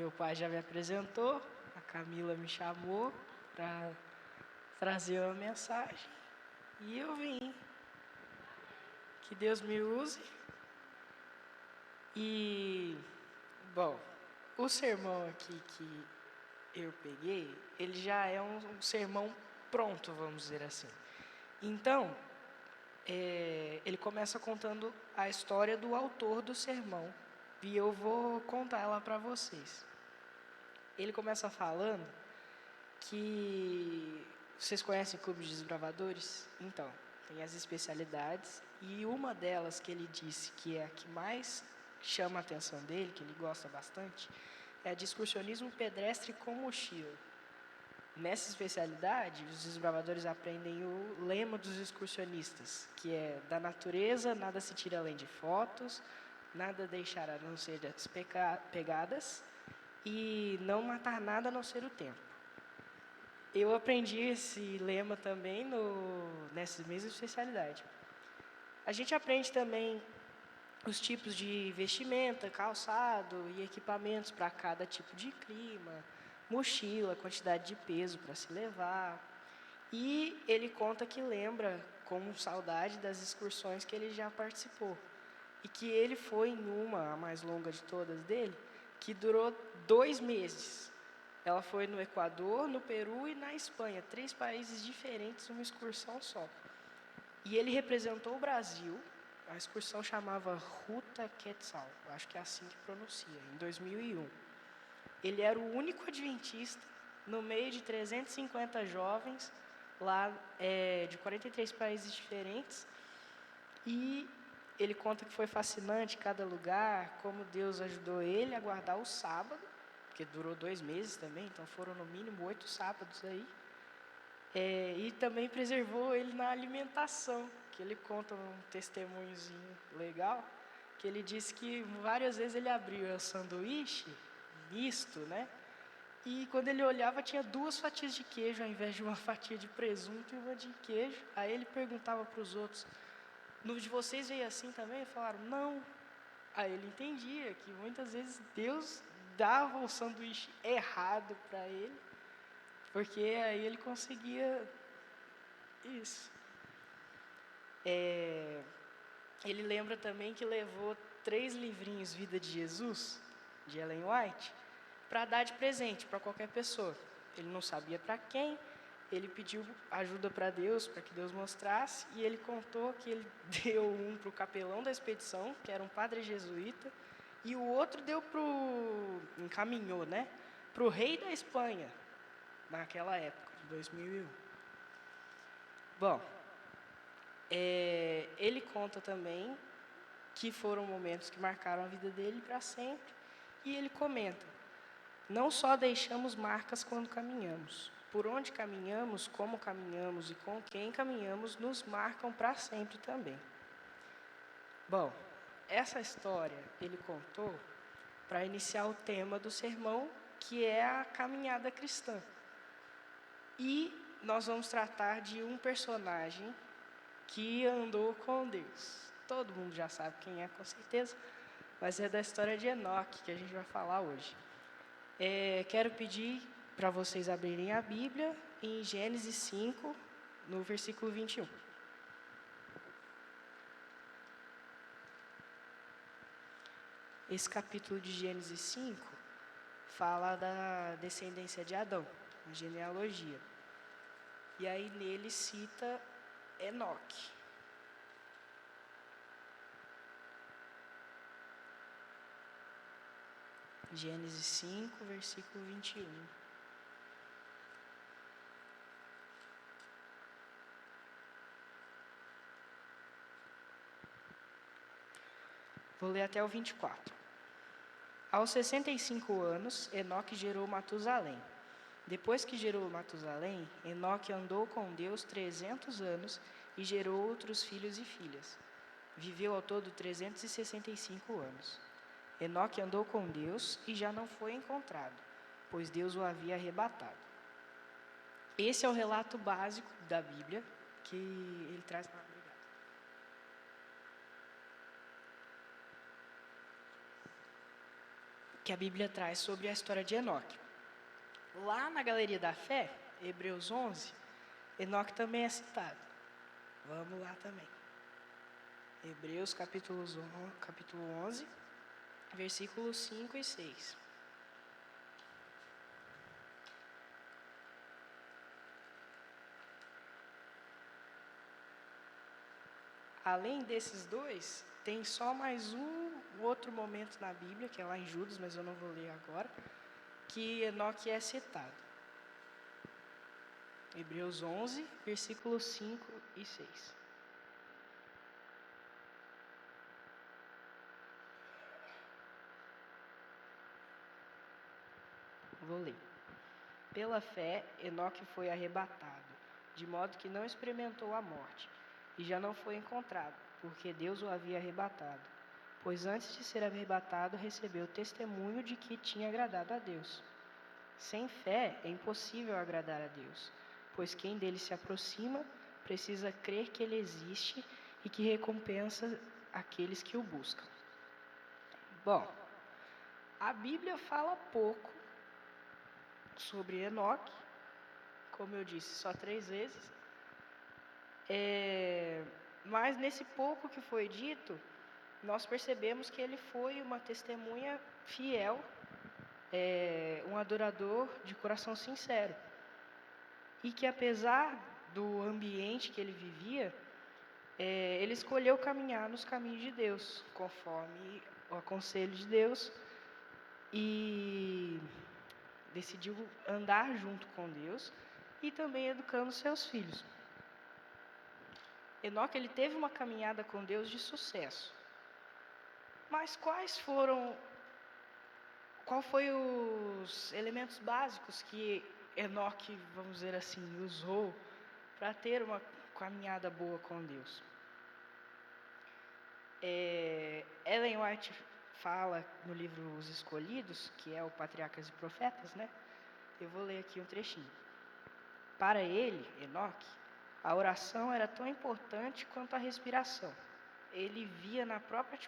meu pai já me apresentou, a Camila me chamou para trazer uma mensagem e eu vim. Que Deus me use. E, bom, o sermão aqui que eu peguei, ele já é um sermão pronto, vamos dizer assim. Então, ele começa contando a história do autor do sermão e eu vou contar ela para vocês. Ele começa falando que vocês conhecem o Clube de Desbravadores? Então, tem as especialidades e uma delas que ele disse que é a que mais chama a atenção dele, que ele gosta bastante, é a de excursionismo pedestre com mochila. Nessa especialidade, os desbravadores aprendem o lema dos excursionistas, que é: da natureza nada se tira além de fotos, nada deixar a não ser as pegadas e não matar nada a não ser o tempo. Eu aprendi esse lema também nessa mesma especialidade. A gente aprende também os tipos de vestimenta, calçado e equipamentos para cada tipo de clima, mochila, quantidade de peso para se levar. E ele conta que lembra com saudade das excursões que ele já participou. E que ele foi em uma, a mais longa de todas dele, que durou 2 meses. Ela foi no Equador, no Peru e na Espanha, 3 países diferentes, uma excursão só. E ele representou o Brasil, a excursão chamava Ruta Quetzal, acho que é assim que pronuncia, em 2001. Ele era o único adventista no meio de 350 jovens, lá de 43 países diferentes, e ele conta que foi fascinante cada lugar, como Deus ajudou ele a guardar o sábado, porque durou 2 meses também, então foram no mínimo 8 sábados aí. E também preservou ele na alimentação, que ele conta um testemunhozinho legal, que ele disse que várias vezes ele abria o sanduíche misto, né? E quando ele olhava tinha 2 fatias de queijo ao invés de uma fatia de presunto e uma de queijo. Aí ele perguntava para os outros: no de vocês veio assim também? E falaram: não. Aí ele entendia que muitas vezes Deus dava o sanduíche errado para ele, porque aí ele conseguia isso. Ele lembra também que levou 3 livrinhos Vida de Jesus, de Ellen White, para dar de presente para qualquer pessoa. Ele não sabia para quem, ele pediu ajuda para Deus, para que Deus mostrasse, e ele contou que ele deu um para o capelão da expedição, que era um padre jesuíta, e o outro encaminhou, né, para o rei da Espanha, naquela época, de 2001. Bom, ele conta também que foram momentos que marcaram a vida dele para sempre, e ele comenta: não só deixamos marcas quando caminhamos, por onde caminhamos, como caminhamos e com quem caminhamos nos marcam para sempre também. Bom, essa história ele contou para iniciar o tema do sermão, que é a caminhada cristã. E nós vamos tratar de um personagem que andou com Deus. Todo mundo já sabe quem é, com certeza, mas é da história de Enoque que a gente vai falar hoje. Quero pedir para vocês abrirem a Bíblia em Gênesis 5, no versículo 21. Esse capítulo de Gênesis 5 fala da descendência de Adão, a genealogia. E aí nele cita Enoque. Gênesis 5, versículo 21. Vou ler até o 24. Aos 65 anos, Enoque gerou Matusalém. Depois que gerou Matusalém, Enoque andou com Deus 300 anos e gerou outros filhos e filhas. Viveu ao todo 365 anos. Enoque andou com Deus e já não foi encontrado, pois Deus o havia arrebatado. Esse é o relato básico da Bíblia que ele traz. Obrigado. que a Bíblia traz sobre a história de Enoque. Lá na Galeria da Fé, Hebreus 11, Enoque também é citado. Vamos lá também. Hebreus capítulo 11, versículos 5 e 6. Além desses dois, tem só mais um outro momento na Bíblia, que é lá em Judas, mas eu não vou ler agora, que Enoque é citado. Hebreus 11, versículos 5 e 6. Vou ler. Pela fé, Enoque foi arrebatado, de modo que não experimentou a morte, e já não foi encontrado, porque Deus o havia arrebatado. Pois antes de ser arrebatado, recebeu testemunho de que tinha agradado a Deus. Sem fé, é impossível agradar a Deus, pois quem dele se aproxima precisa crer que ele existe e que recompensa aqueles que o buscam. Bom, a Bíblia fala pouco sobre Enoque, como eu disse, só 3 vezes. Mas nesse pouco que foi dito, nós percebemos que ele foi uma testemunha fiel, um adorador de coração sincero. E que apesar do ambiente que ele vivia, ele escolheu caminhar nos caminhos de Deus, conforme o conselho de Deus, e decidiu andar junto com Deus e também educando seus filhos. Enoque, ele teve uma caminhada com Deus de sucesso. Mas quais foram os elementos básicos que Enoque, vamos dizer assim, usou para ter uma caminhada boa com Deus? Ellen White fala no livro Os Escolhidos, que é o Patriarcas e Profetas, né? Eu vou ler aqui um trechinho. Para ele, Enoque, a oração era tão importante quanto a respiração. Ele vivia na própria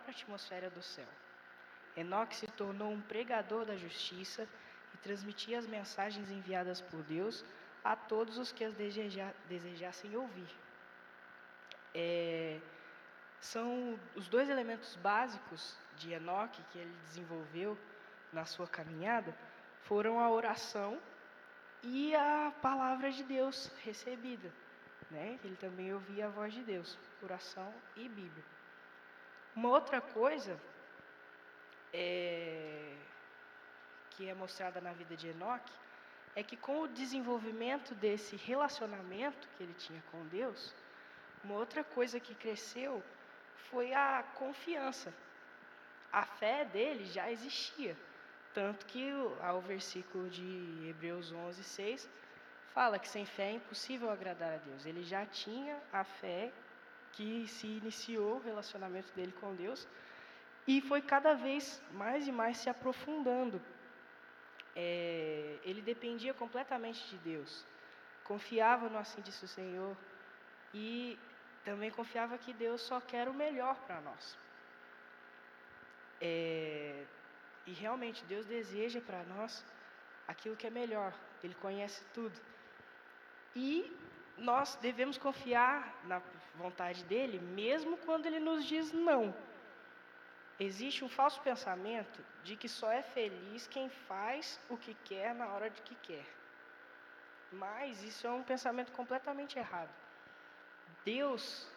atmosfera do céu. Enoque se tornou um pregador da justiça e transmitia as mensagens enviadas por Deus a todos os que as desejassem ouvir. São os 2 elementos básicos de Enoque que ele desenvolveu na sua caminhada, foram a oração e a palavra de Deus recebida, né? Ele também ouvia a voz de Deus, oração e Bíblia. Uma outra coisa que é mostrada na vida de Enoque é que com o desenvolvimento desse relacionamento que ele tinha com Deus, uma outra coisa que cresceu foi a confiança. A fé dele já existia, tanto que o versículo de Hebreus 11, 6 fala que sem fé é impossível agradar a Deus. Ele já tinha a fé que se iniciou o relacionamento dele com Deus e foi cada vez mais e mais se aprofundando. Ele dependia completamente de Deus, confiava no assim disse o Senhor e também confiava que Deus só quer o melhor para nós. E realmente Deus deseja para nós aquilo que é melhor, Ele conhece tudo. E nós devemos confiar na vontade dEle, mesmo quando Ele nos diz não. Existe um falso pensamento de que só é feliz quem faz o que quer na hora de que quer. Mas isso é um pensamento completamente errado. Deus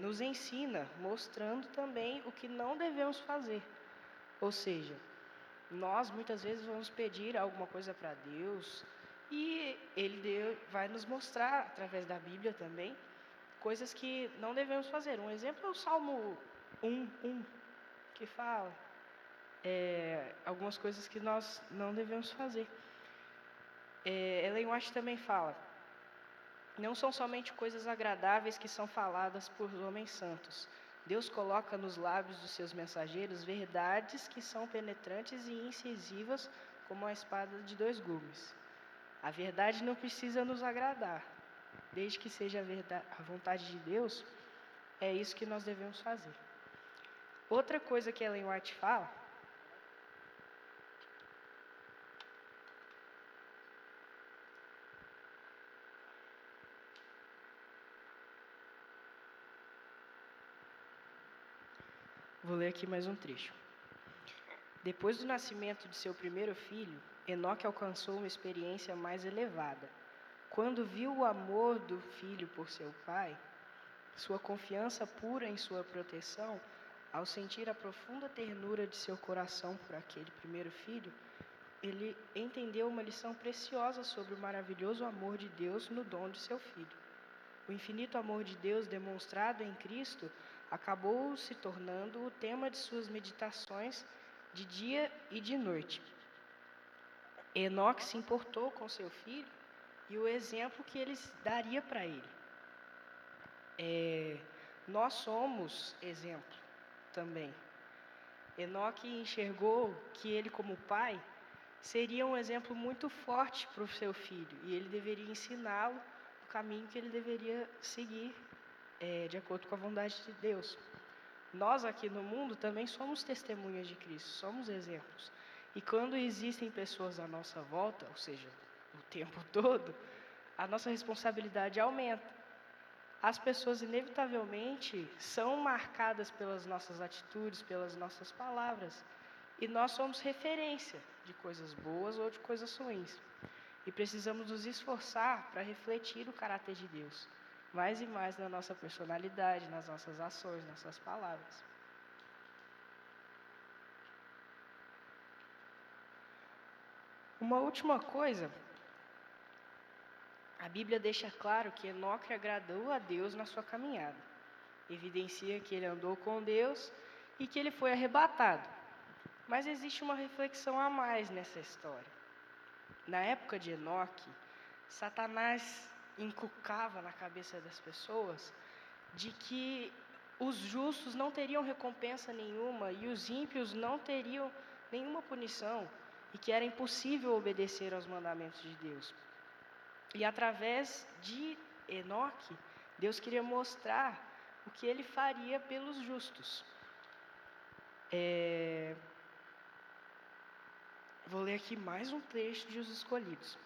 nos ensina, mostrando também o que não devemos fazer. Ou seja, nós muitas vezes vamos pedir alguma coisa para Deus e Ele vai nos mostrar, através da Bíblia também, coisas que não devemos fazer. Um exemplo é o Salmo 1, que fala algumas coisas que nós não devemos fazer. Ellen White também fala: não são somente coisas agradáveis que são faladas por homens santos. Deus coloca nos lábios dos seus mensageiros verdades que são penetrantes e incisivas como uma espada de 2 gumes. A verdade não precisa nos agradar. Desde que seja a vontade de Deus, é isso que nós devemos fazer. Outra coisa que Ellen White fala, vou ler aqui mais um trecho. Depois do nascimento de seu primeiro filho, Enoque alcançou uma experiência mais elevada. Quando viu o amor do filho por seu pai, sua confiança pura em sua proteção, ao sentir a profunda ternura de seu coração por aquele primeiro filho, ele entendeu uma lição preciosa sobre o maravilhoso amor de Deus no dom de seu filho. O infinito amor de Deus demonstrado em Cristo acabou se tornando o tema de suas meditações de dia e de noite. Enoque se importou com seu filho e o exemplo que ele daria para ele. Nós somos exemplo também. Enoque enxergou que ele, como pai, seria um exemplo muito forte para o seu filho e ele deveria ensiná-lo o caminho que ele deveria seguir de acordo com a vontade de Deus. Nós aqui no mundo também somos testemunhas de Cristo, somos exemplos. E quando existem pessoas à nossa volta, ou seja, o tempo todo, a nossa responsabilidade aumenta. As pessoas inevitavelmente são marcadas pelas nossas atitudes, pelas nossas palavras. E nós somos referência de coisas boas ou de coisas ruins. E precisamos nos esforçar para refletir o caráter de Deus, mais e mais na nossa personalidade, nas nossas ações, nas nossas palavras. Uma última coisa, a Bíblia deixa claro que Enoque agradou a Deus na sua caminhada. Evidencia que ele andou com Deus e que ele foi arrebatado. Mas existe uma reflexão a mais nessa história. Na época de Enoque, Satanás inculcava na cabeça das pessoas de que os justos não teriam recompensa nenhuma e os ímpios não teriam nenhuma punição e que era impossível obedecer aos mandamentos de Deus. E através de Enoque, Deus queria mostrar o que ele faria pelos justos. Vou ler aqui mais um trecho de Os Escolhidos.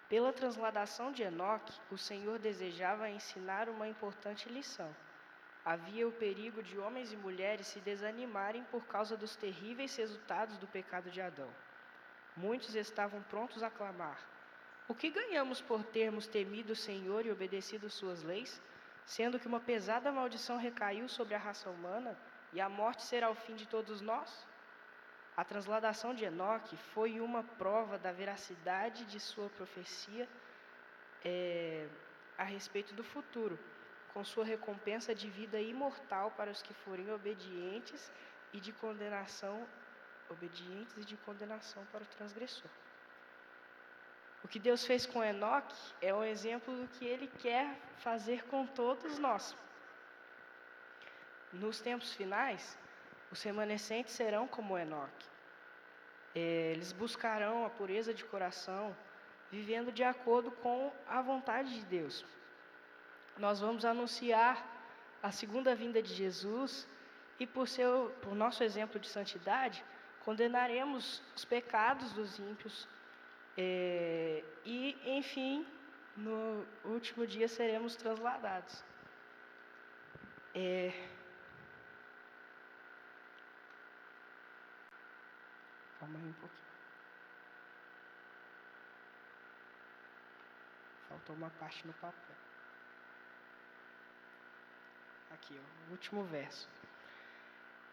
Pela transladação de Enoque, o Senhor desejava ensinar uma importante lição. Havia o perigo de homens e mulheres se desanimarem por causa dos terríveis resultados do pecado de Adão. Muitos estavam prontos a clamar: o que ganhamos por termos temido o Senhor e obedecido suas leis, sendo que uma pesada maldição recaiu sobre a raça humana e a morte será o fim de todos nós? A transladação de Enoque foi uma prova da veracidade de sua profecia a respeito do futuro, com sua recompensa de vida imortal para os que forem obedientes e de condenação para o transgressor. O que Deus fez com Enoque é um exemplo do que Ele quer fazer com todos nós. Nos tempos finais, os remanescentes serão como Enoque. Eles buscarão a pureza de coração, vivendo de acordo com a vontade de Deus. Nós vamos anunciar a segunda vinda de Jesus e, por nosso exemplo de santidade, condenaremos os pecados dos ímpios e, enfim, no último dia seremos transladados. Calma aí um pouquinho. Faltou uma parte no papel. Aqui, ó, o último verso.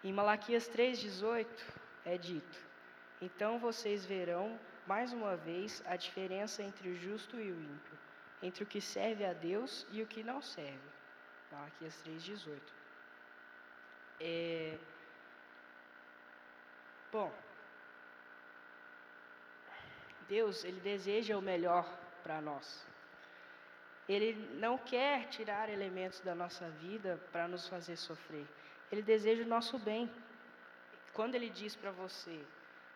Em Malaquias 3,18 é dito: então vocês verão mais uma vez a diferença entre o justo e o ímpio, entre o que serve a Deus e o que não serve. Malaquias 3,18. Bom, Deus, Ele deseja o melhor para nós. Ele não quer tirar elementos da nossa vida para nos fazer sofrer. Ele deseja o nosso bem. Quando Ele diz para você,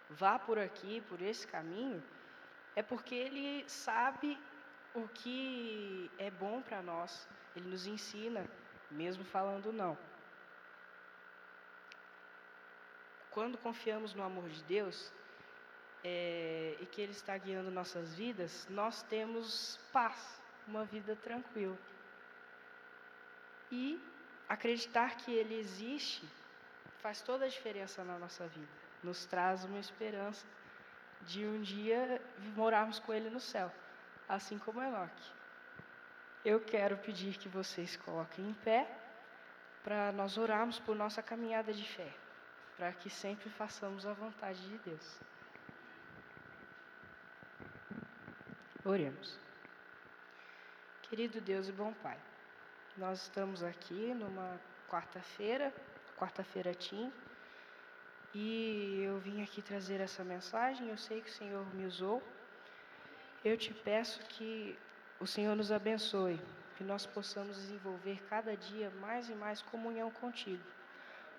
vá por aqui, por esse caminho, é porque Ele sabe o que é bom para nós. Ele nos ensina, mesmo falando não. quando confiamos no amor de Deus, e que Ele está guiando nossas vidas, nós temos paz, uma vida tranquila. E acreditar que Ele existe faz toda a diferença na nossa vida. Nos traz uma esperança de um dia morarmos com Ele no céu, assim como Enoque. Eu quero pedir que vocês coloquem em pé para nós orarmos por nossa caminhada de fé, para que sempre façamos a vontade de Deus. Oremos. Querido Deus e bom Pai, nós estamos aqui numa quarta-feira Team, e eu vim aqui trazer essa mensagem. Eu sei que o Senhor me usou. Eu te peço que o Senhor nos abençoe, que nós possamos desenvolver cada dia mais e mais comunhão contigo,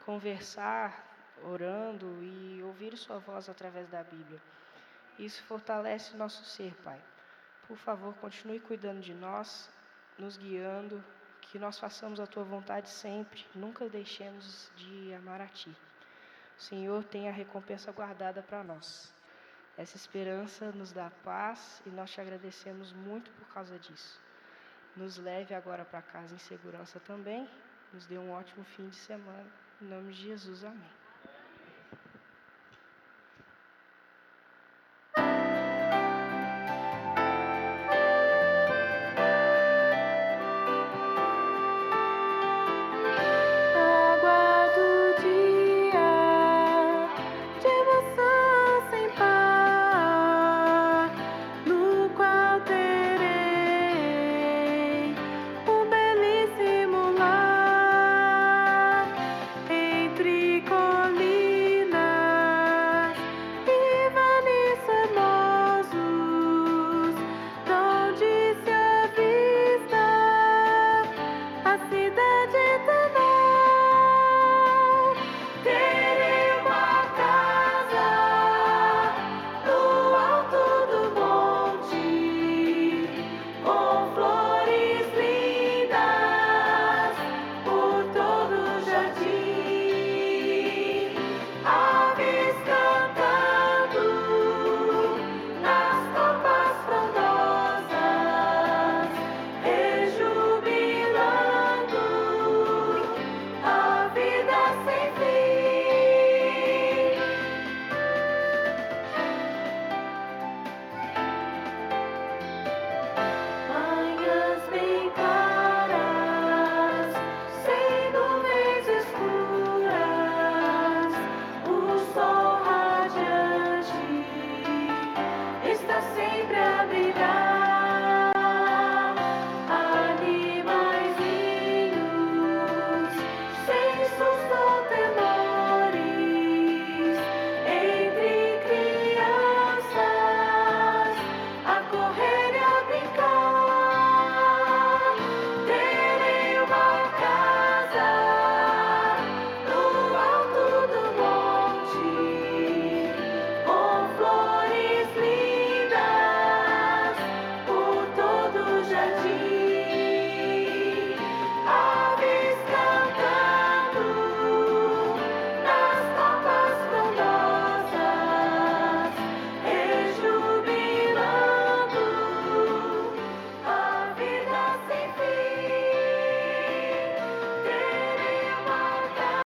conversar, orando e ouvir sua voz através da Bíblia. Isso fortalece nosso ser, Pai. Por favor, continue cuidando de nós, nos guiando, que nós façamos a Tua vontade sempre, nunca deixemos de amar a Ti. O Senhor tem a recompensa guardada para nós. Essa esperança nos dá paz e nós te agradecemos muito por causa disso. Nos leve agora para casa em segurança também. Nos dê um ótimo fim de semana. Em nome de Jesus, amém.